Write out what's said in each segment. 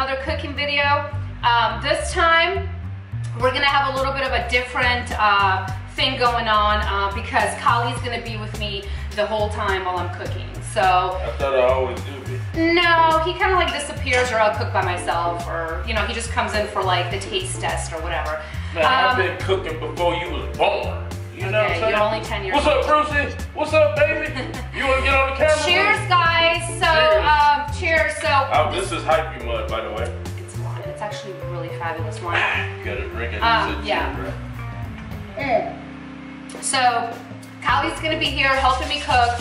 another cooking video. This time, we're gonna have a little bit of a different thing going on because Kali's gonna be with me the whole time while I'm cooking. So I thought I always do be. No, he kind of like disappears, or I'll cook by myself, or you know, he just comes in for like the taste test or whatever. Man, I've been cooking before you was born. You know what I'm saying? You're only 10 years old. What's up, Brucey? What's up, baby? You want to get on the camera? Cheers, guys. So, cheers. So. Oh, this is hypey mud, by the way. It's wine. It's actually really fabulous wine. You gotta drink it. Yeah. So, Kali's gonna be here helping me cook.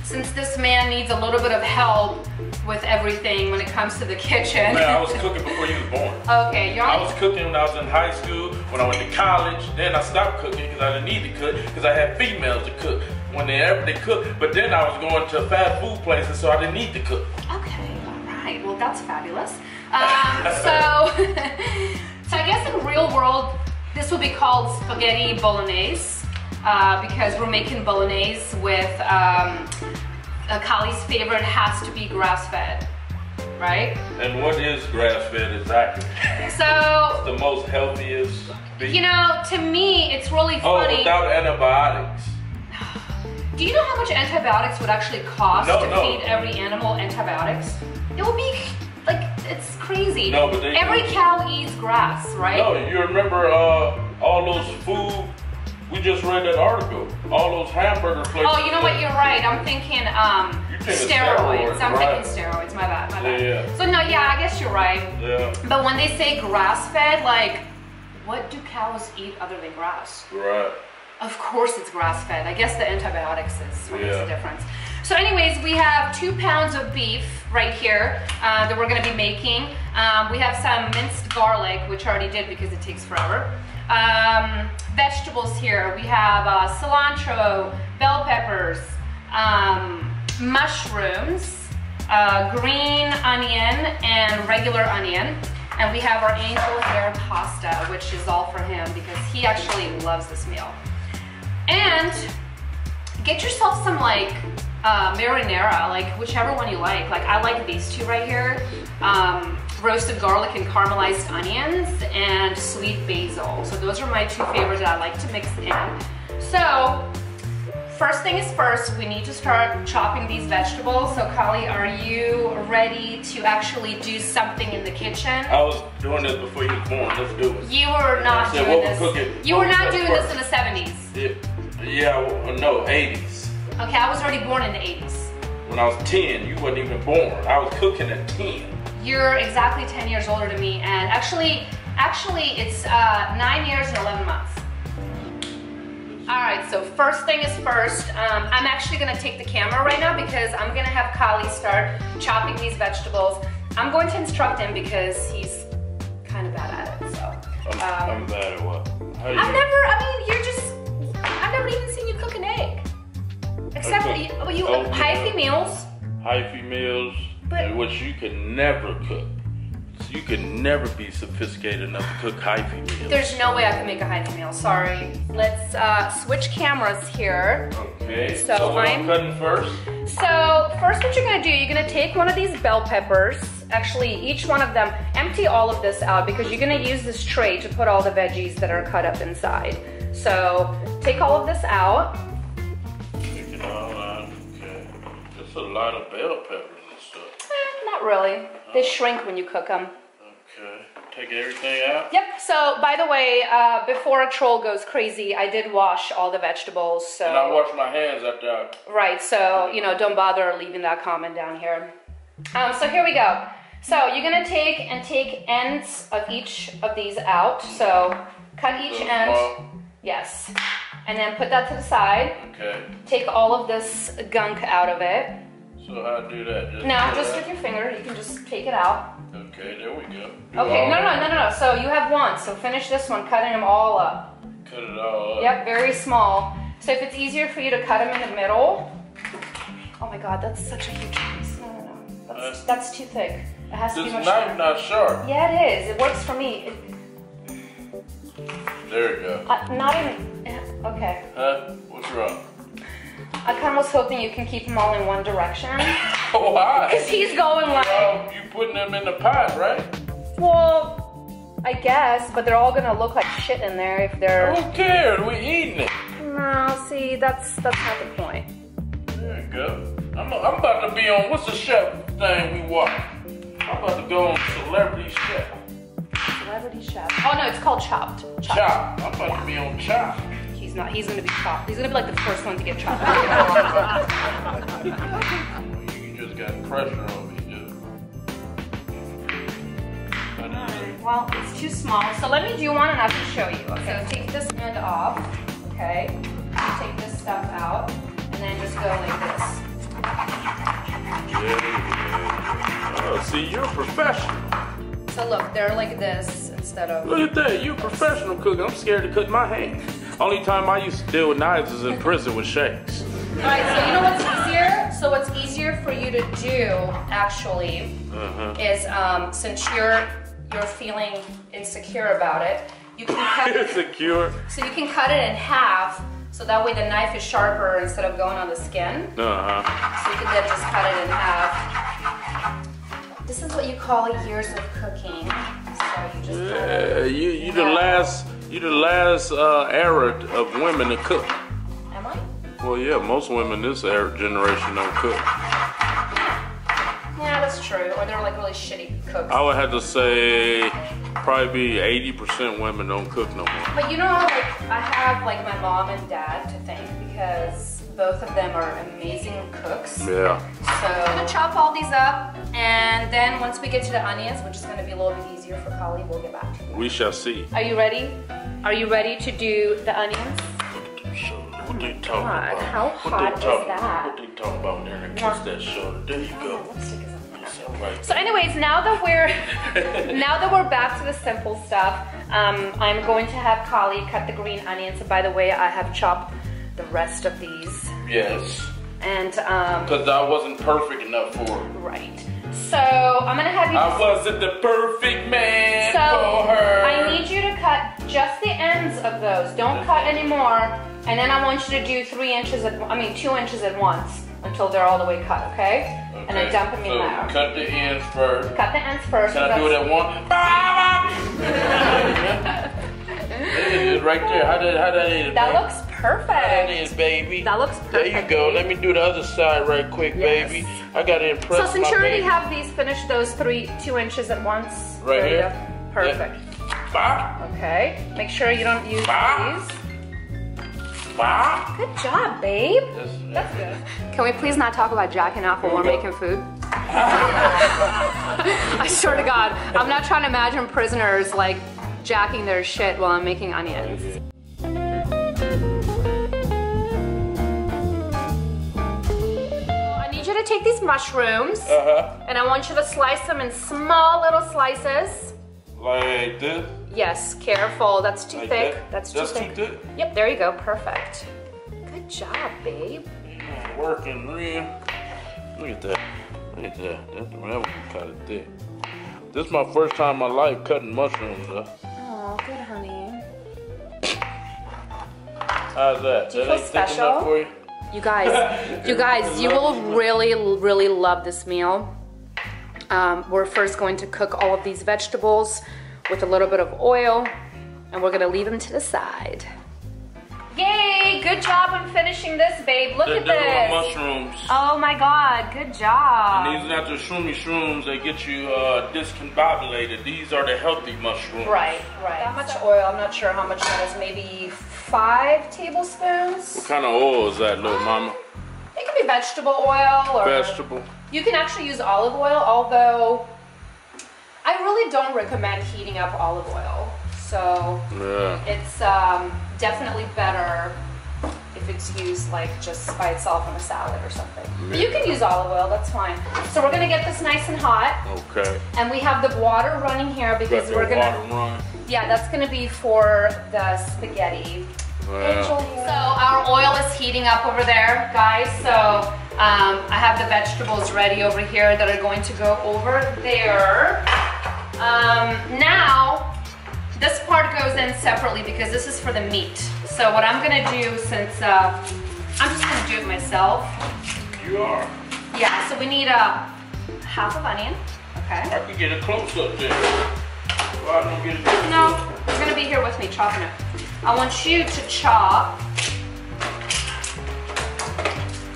Since this man needs a little bit of help with everything when it comes to the kitchen. Man, I was cooking before you was born. Okay, I was cooking when I was in high school, when I went to college. Then I stopped cooking because I didn't need to cook because I had females to cook when they cook. But then I was going to fast food places, so I didn't need to cook. Okay, all right. Well, that's fabulous. So I guess in real world, this will be called spaghetti bolognese. Because we're making bolognese with Kali's favorite has to be grass-fed, right? And what is grass-fed exactly? So it's the most healthiest beef. You know, to me, it's really funny. Oh, without antibiotics. Do you know how much antibiotics would actually cost to feed every animal antibiotics? It would be like, it's crazy. No, but every cow eats grass, right? No, you remember all those food. We just read that article. All those hamburger places. Oh, you know what? You're right. I'm thinking steroids. I'm thinking steroids. My bad. My bad. Yeah. So no, yeah, I guess you're right. Yeah. But when they say grass-fed, like, what do cows eat other than grass? Right. Of course, it's grass-fed. I guess the antibiotics is what makes the difference. So, anyways, we have 2 pounds of beef right here that we're going to be making. We have some minced garlic, which I already did because it takes forever. Vegetables here. We have cilantro, bell peppers, mushrooms, green onion, and regular onion. And we have our angel hair pasta, which is all for him because he actually loves this meal. And get yourself some like marinara, like whichever one you like. Like I like these 2 right here. Roasted garlic and caramelized onions and sweet basil. So those are my 2 favorites that I like to mix in. So first thing is first, we need to start chopping these vegetables. So Kali, are you ready to actually do something in the kitchen? I was doing this before you was born. Let's do it. You were not doing this. You were not doing this in the 70s. Yeah, no, 80s. Okay, I was already born in the 80s. When I was 10, you wasn't even born. I was cooking at 10. You're exactly 10 years older than me, and actually it's 9 years and 11 months. All right, so first thing is first, I'm actually gonna take the camera right now because I'm gonna have Kali start chopping these vegetables. I'm going to instruct him because he's kind of bad at it, so. I'm bad at what? I've never even seen you cook an egg. Except hyphy meals. Hyphy meals. Which you can never cook. You can never be sophisticated enough to cook hyphy meals. There's no way I can make a hyphy meal, sorry. Let's switch cameras here. Okay, so what I'm cutting first? So first what you're gonna do, you're gonna take one of these bell peppers, actually each one of them, empty all of this out because you're gonna use this tray to put all the veggies that are cut up inside. So take all of this out. Take it all out, okay. That's a lot of bell peppers. Not really. They shrink when you cook them. Okay. Take everything out? Yep. So, by the way, before a troll goes crazy, I did wash all the vegetables. So. And I washed my hands after I... Right. So, you know, don't bother leaving that comment down here. So here we go. So you're going to take ends of each of these out. So cut each end. Yes. And then put that to the side. Okay. Take all of this gunk out of it. So how do I do that? Just with your finger. You can just take it out. Okay, there we go. Okay, no. So you have one. So finish this one, cutting them all up. Cut it all up. Yep, very small. So if it's easier for you to cut them in the middle. Oh my God, that's such a huge piece. No. That's too thick. It has to be much thinner. This knife not sharp. Yeah, it is. It works for me. There we go. Not even. Okay. Huh? What's wrong? I kind of was hoping you can keep them all in one direction. Why? Because he's going like... Well, you putting them in the pot, right? Well, I guess, but they're all gonna look like shit in there if they're... Who cares? We're eating it. No, see, that's not the point. There you go. I'm about to be on, what's the chef thing we watch? I'm about to go on Celebrity Chef. Celebrity Chef. Oh no, it's called Chopped. Chop. I'm about to be on Chop. He's not, he's gonna be chopped. He's gonna be like the first one to get chopped. You just got pressure on me, dude. Well, it's too small. So let me do one and I can show you. Okay, so take this end off. Okay. Take this stuff out and then just go like this. Yeah. Oh, see, you're a professional. So look, they're like this instead of... Look at that, you're a professional cook. I'm scared to cut my hand. Only time I used to deal with knives was in prison with shakes. Alright, so you know what's easier? So what's easier for you to do, actually, is since you're feeling insecure about it, you can cut it. Insecure? So you can cut it in half, so that way the knife is sharper instead of going on the skin. So you can then just cut it in half. This is what you call years of cooking. So you just yeah, you the last era of women to cook. Am I? Well, yeah, most women this generation don't cook. Yeah, that's true. Or they're like really shitty cooks. I would have to say probably be 80% women don't cook no more. But you know, like I have like my mom and dad to thank because both of them are amazing cooks. Yeah. So I'm gonna chop all these up, and then once we get to the onions, which is gonna be a little bit easier for Kali, we'll get back to you. We shall see. Are you ready? Are you ready to do the onions? What they talking about? How hot is that? What they talking about when they're gonna kiss that shoulder? There you go. Right. So anyways, now that we're back to the simple stuff, I'm going to have Kali cut the green onions. And by the way, I have chopped the rest of these. Yes. And because I wasn't perfect enough for her. Right. So I'm gonna have you. I wasn't the perfect man for her. I need you to cut just the ends of those. Don't cut any more. And then I want you to do 2 inches at once until they're all the way cut. Okay? And then dump them in there. Cut the ends first. Cut the ends first. Can I do it at once? There it is, right there. How that is? That looks perfect. How that is, baby. That looks perfect. There you go. Let me do the other side right quick, baby. I gotta impress my So since you already baby. have these, finish those 2 inches at once. Right there here. You go. Perfect. Yeah. Okay. Make sure you don't use these. Good job, babe. That's good. Can we please not talk about jacking off while we're making food? I swear to God, I'm not trying to imagine prisoners like jacking their shit while I'm making onions. I need you to take these mushrooms and I want you to slice them in small little slices. Like this? Yes, careful. That's too like thick. That? That's too thick. Too thick? Yep, there you go. Perfect. Good job, babe. Yeah, working real. Look at that. Look at that. That was kind of thick. This is my first time in my life cutting mushrooms up. Oh, good, honey. How's that? Do you that feel special? Enough for you? You guys, you will really love this meal. We're first going to cook all of these vegetables with a little bit of oil, and we're gonna leave them to the side. Yay! Good job on finishing this, babe. Look at this. Mushrooms. Oh my God! Good job. And these are not the shrooms that get you discombobulated. These are the healthy mushrooms. Right. That much oil. I'm not sure how much that is. Maybe 5 tablespoons. What kind of oil is that, little mama? It could be vegetable oil or vegetable. You can actually use olive oil, although I really don't recommend heating up olive oil. So it's definitely better if it's used like just by itself on a salad or something. But you can use olive oil, that's fine. So we're gonna get this nice and hot. Okay. And we have the water running here because we're gonna. Yeah, that's gonna be for the spaghetti. Wow. So our oil is heating up over there, guys. So I have the vegetables ready over here that are going to go over there. Now, this part goes in separately because this is for the meat. So what I'm gonna do, since I'm just gonna do it myself. You are. Yeah, so we need a half of onion. Okay. I can get a close up there. Well, I don't get it. No, you're gonna be here with me chopping it. I want you to chop.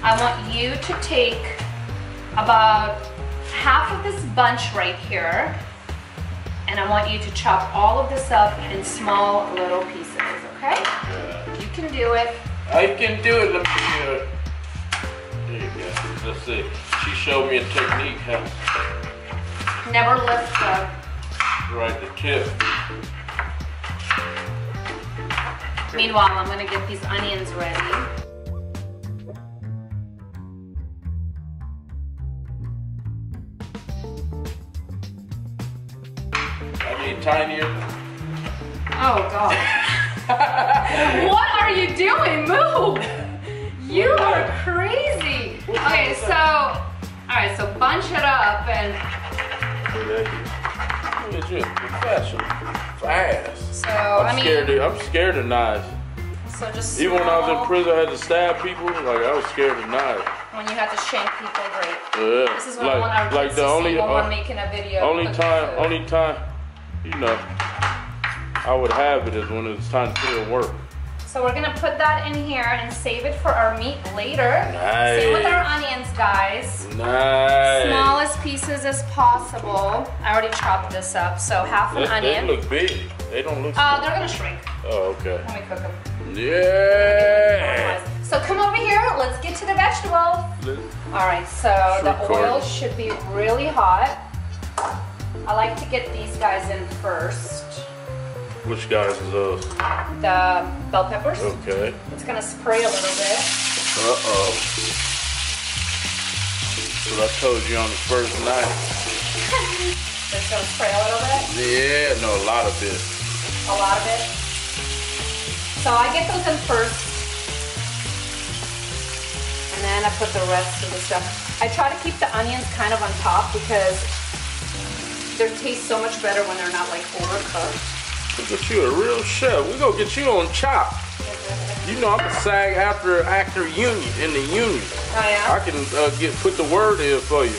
I want you to take about half of this bunch right here, and I want you to chop all of this up in small little pieces, okay? Yeah. You can do it. I can do it. Let me get it. There you go. Let's see. She showed me a technique. Huh? Never lift the... Right, the tip. Meanwhile, I'm gonna get these onions ready. I need tinier. Oh God. What are you doing? Move! You are crazy. Okay, so, all right, so bunch it up and. Look at you, professional, fast. So I'm scared of knives. So just even when I was in prison, I had to stab people. Like I was scared of knives. When you had to shank people, great. Yeah. This is what I want our kids to see when we're making a video. Only time, you know, I would have it is when it's time to put it in work. So we're gonna put that in here and save it for our meat later. Nice. Same with our onions, guys. Nice. Smallest pieces as possible. I already chopped this up, so half an onion. They look big. They don't look They're gonna shrink. Oh, okay. When we cook them. Yeah. So come over here, let's get to the vegetables. All right, so the oil should be really hot. I like to get these guys in first. Which guys is those? The bell peppers. Okay. It's gonna spray a little bit. Uh-oh. What I told you on the first night. It's gonna spray a little bit? Yeah, no, a lot of it. A lot of it? So I get those in first. And then I put the rest of the stuff. I try to keep the onions kind of on top because they taste so much better when they're not like overcooked. Look at you, a real chef. We're gonna get you on chop. You know I'm a SAG actor union in the union. Oh yeah? I can put the word in for you.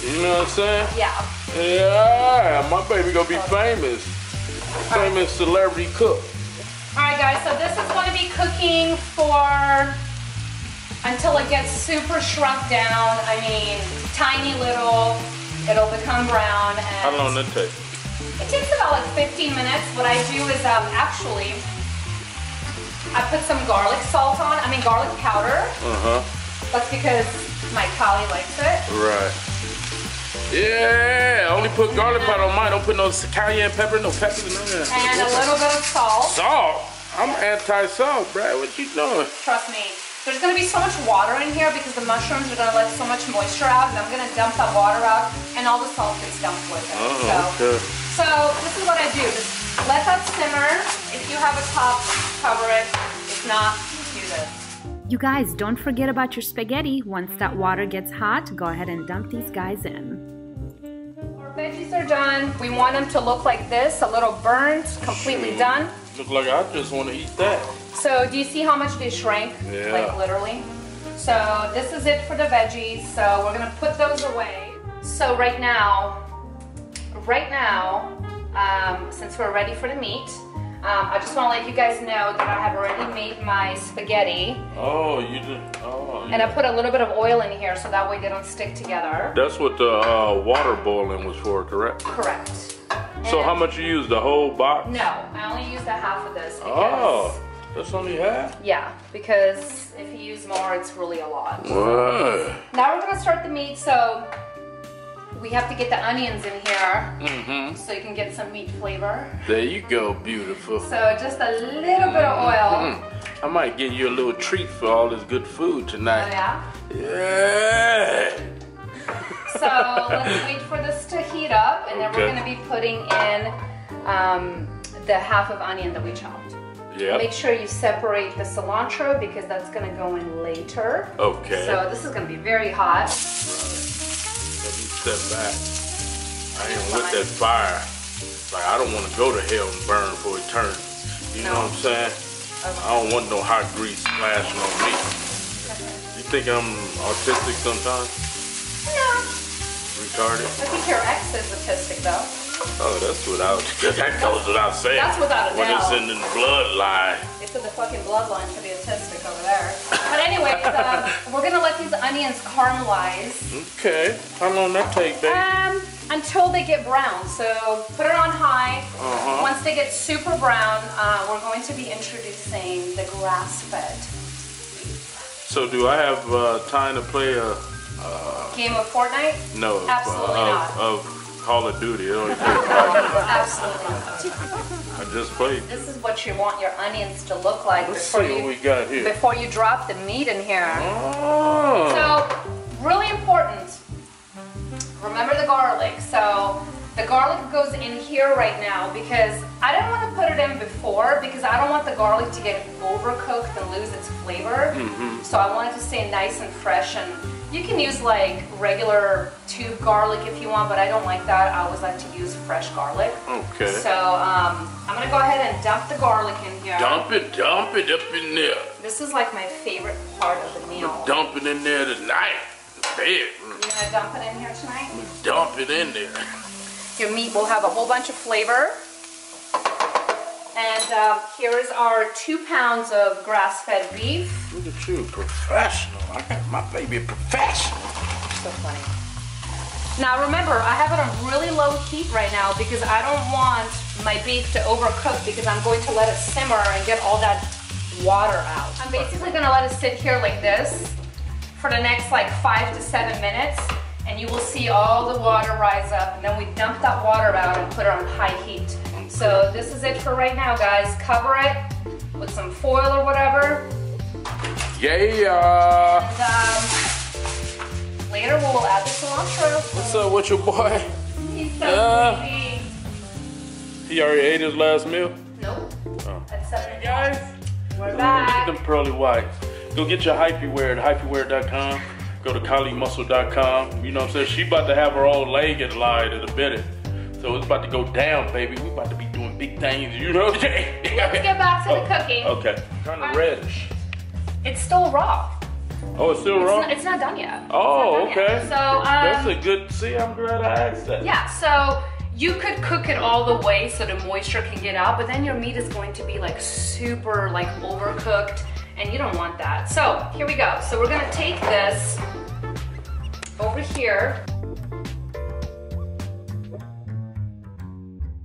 You know what I'm saying? Yeah. Yeah, my baby gonna be famous. Famous celebrity cook. Alright guys, so this is gonna be cooking for until it gets super shrunk down. I mean, tiny little. It'll become brown. And how long does it take? It takes about like 15 minutes. What I do is actually, I put some garlic salt on, garlic powder. That's because my collie likes it. Right. Yeah, only put garlic powder on mine. Don't put no cayenne pepper, no peppers, none of that. And a little bit of salt. Salt? I'm anti-salt, Brad. What you doing? Trust me. There's gonna be so much water in here because the mushrooms are gonna let so much moisture out, and I'm gonna dump that water out, and all the salt gets dumped with it. Okay. So this is what I do. Just let that simmer. If you have a top, cover it. If not, do this. You guys, don't forget about your spaghetti. Once that water gets hot, go ahead and dump these guys in. Our veggies are done. We want them to look like this, a little burnt, completely done. Look like I just want to eat that. So do you see how much they shrank? Yeah. Like literally. So this is it for the veggies. So we're gonna put those away. So right now, since we're ready for the meat, I just want to let you guys know that I have already made my spaghetti. Oh, you did. Oh. And I put a little bit of oil in here so that way they don't stick together. That's what the water boiling was for, correct? Correct. So and how much you use? The whole box? No, I only used a half of this because... Oh, that's only half? Yeah, because if you use more, it's really a lot. What? Now we're going to start the meat, so we have to get the onions in here so you can get some meat flavor. There you go, beautiful. So just a little bit of oil. I might give you a little treat for all this good food tonight. Oh yeah? Yeah. So let's wait for this to heat up, and then we're going to be putting in the half of onion that we chopped. Yeah. Make sure you separate the cilantro because that's going to go in later. Okay. So this is going to be very hot. Let me step back. I ain't with that fire. Like, I don't want to go to hell and burn for eternity. You know what I'm saying? Okay. I don't want no hot grease splashing on me. think I'm autistic sometimes? No. Retarded? I think your ex is autistic though. Oh, that goes without saying. That's without a doubt. When it's in the bloodline. It's in the fucking bloodline for the autistic over there. But anyways, we're gonna let these onions caramelize. Okay. How long that take, baby? Until they get brown. So put it on high. Once they get super brown, we're going to be introducing the grass-fed. So do I have time to play a game of Fortnite? No. Absolutely not. Of Call of Duty. It only takes 5 minutes. Absolutely not. I just played. This is what you want your onions to look like before you drop the meat in here. Oh. So, really important. Remember the garlic. So, the garlic goes in here right now because I didn't want to put it in before because I don't want the garlic to get overcooked and lose its flavor. So I wanted to stay nice and fresh, and you can use like regular tube garlic if you want, but I don't like that. I always like to use fresh garlic. Okay. So I'm gonna go ahead and dump the garlic in here. Dump it up in there. This is like my favorite part of the meal. Dump it in there tonight. You gonna dump it in here tonight? Dump it in there. Your meat will have a whole bunch of flavor. And here is our 2 pounds of grass-fed beef. Look at you, professional. I got my baby professional. So funny. Now remember, I have it on really low heat right now because I don't want my beef to overcook because I'm going to let it simmer and get all that water out. I'm basically gonna let it sit here like this for the next like 5 to 7 minutes, and you will see all the water rise up, and then we dump that water out and put it on high heat. So this is it for right now, guys. Cover it with some foil or whatever. Yeah. And, later we'll add the cilantro. What's up with your boy? He's so sweet. He already ate his last meal? Nope. Oh. That's 7 Guys, we're look back. at them pearly whites. Go get your hypeware at hypeware.com. Go to kalimuscle.com. You know what I'm saying? She about to have her own leg in line in a minute. So it's about to go down, baby. We about to be doing big things, you know? Let's get back to the cooking. Okay. Kind of reddish. It's still raw. Oh, it's still raw? It's not done yet. Oh, okay. So, that's a good, see, I'm glad I asked that. Yeah, so you could cook it all the way so the moisture can get out, but then your meat is going to be like super like overcooked, and you don't want that. So here we go. So we're gonna take this over here.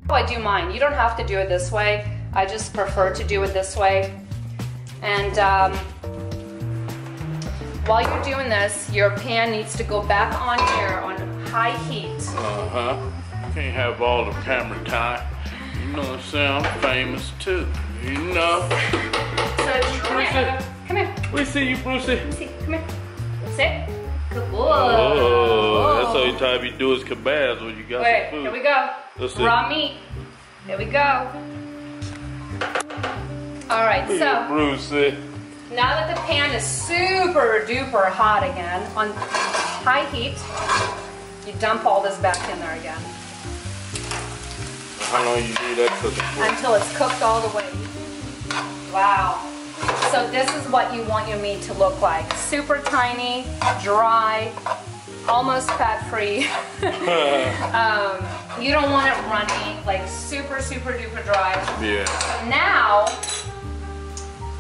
Oh, I do mine. You don't have to do it this way. I just prefer to do it this way. And while you're doing this, your pan needs to go back on here on high heat. Can't have all the camera time. You know what I'm saying? I'm famous too. You know. So come here. Come here. We see you, Brucey. Let me see. Come here. Sit. Good boy. Oh, that's how you time you do is kebabs when you got some food. Here we go. Raw meat. Here we go. All right, so Brucey. now that the pan is super duper hot again on high heat, you dump all this back in there again. How long you do that cooking for? Until it's cooked all the way. Wow. So this is what you want your meat to look like. Super tiny, dry, almost fat-free. You don't want it runny, like super, super duper dry. Yeah. So now,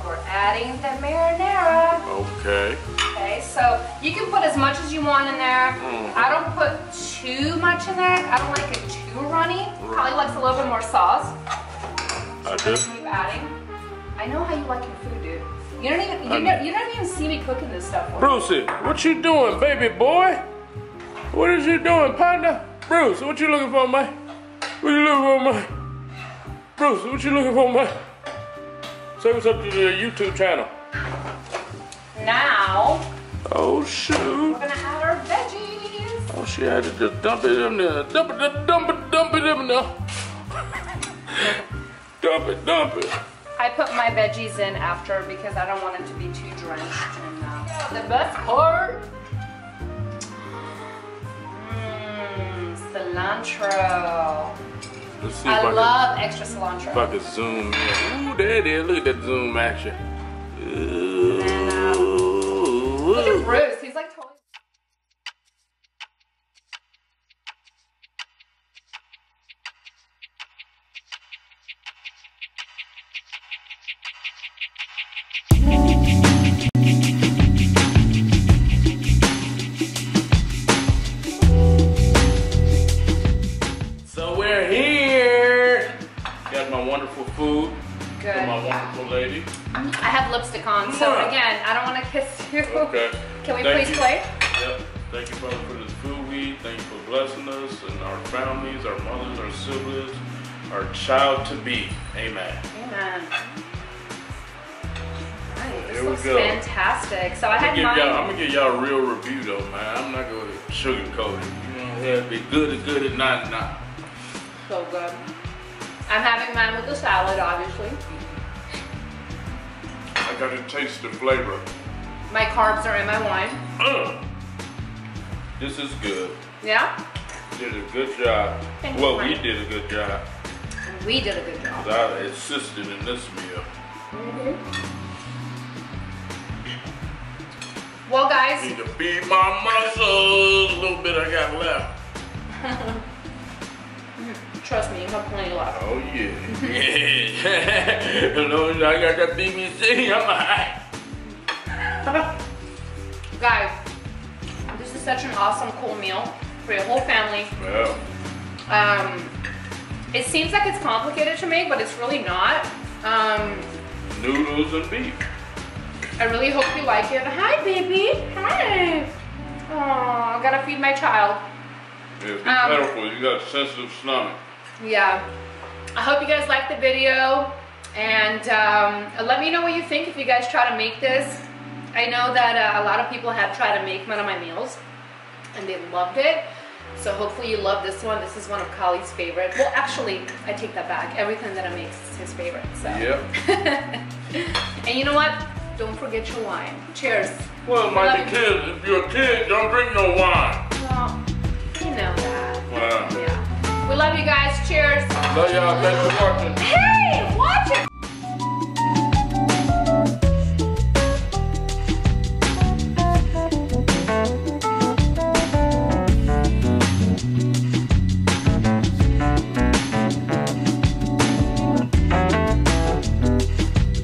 we're adding the marinara. Okay. Okay, so you can put as much as you want in there. I don't put too much in there. I don't like it too runny. Probably likes a little bit more sauce. So I do. Keep adding. I know how you like your food, dude. You don't even see me cooking this stuff for you. Brucey, what you doing, baby boy? What is you doing, partner? Bruce, what you looking for, man? What you looking for, man? Bruce, what you looking for, man? Say what's up to the YouTube channel. Now, oh shoot. we're gonna add our veggies. Oh, she had to just dump it in there. Dump it in there. Dump it. I put my veggies in after because I don't want it to be too drenched in the best part. Cilantro. Let's see I love extra cilantro. If I could zoom in. Ooh, there it is. Look at that zoom action. Ooh. Look wonderful food Good. for my wonderful lady. I have lipstick on, so again, I don't want to kiss you. Okay. Can we Thank please you. play? Yep. Thank you, Father, for this food we eat. Thank you for blessing us and our families, our mothers, our siblings, our child to be. Amen. Amen. Right, this Here we looks go. fantastic. So I had I'm mine. gonna give y'all a real review though, man. I'm not gonna sugarcoat it. You know, it be good and good and not. So good. I'm having mine with the salad, obviously. I gotta taste the flavor. My carbs are in my wine. This is good. Yeah? Did a good job. Thank Well, you, we honey. did a good job. We did a good job. 'Cause I assisted in this meal. Well, guys, Need to feed my muscles. A little bit I got left. trust me, you have plenty left. Oh yeah. As long as I got that BBC, I'm alright. Guys, this is such an awesome, cool meal for your whole family. Well, It seems like it's complicated to make, but it's really not. noodles and beef. I really hope you like it. Hi, baby. Hi. Oh, I gotta feed my child. Yeah, be careful. You got a sensitive stomach. Yeah. I hope you guys liked the video, and let me know what you think if you guys try to make this. I know that a lot of people have tried to make one of my meals, and they loved it. So hopefully you love this one. This is one of Kali's favorite. Well, actually, I take that back. Everything that I make is his favorite. So. Yep. And you know what? Don't forget your wine. Cheers. Well, my kids, if you're a kid, don't drink no wine. Well, you know that. Wow. Yeah. We love you guys. Cheers. Love y'all. Thanks for watching.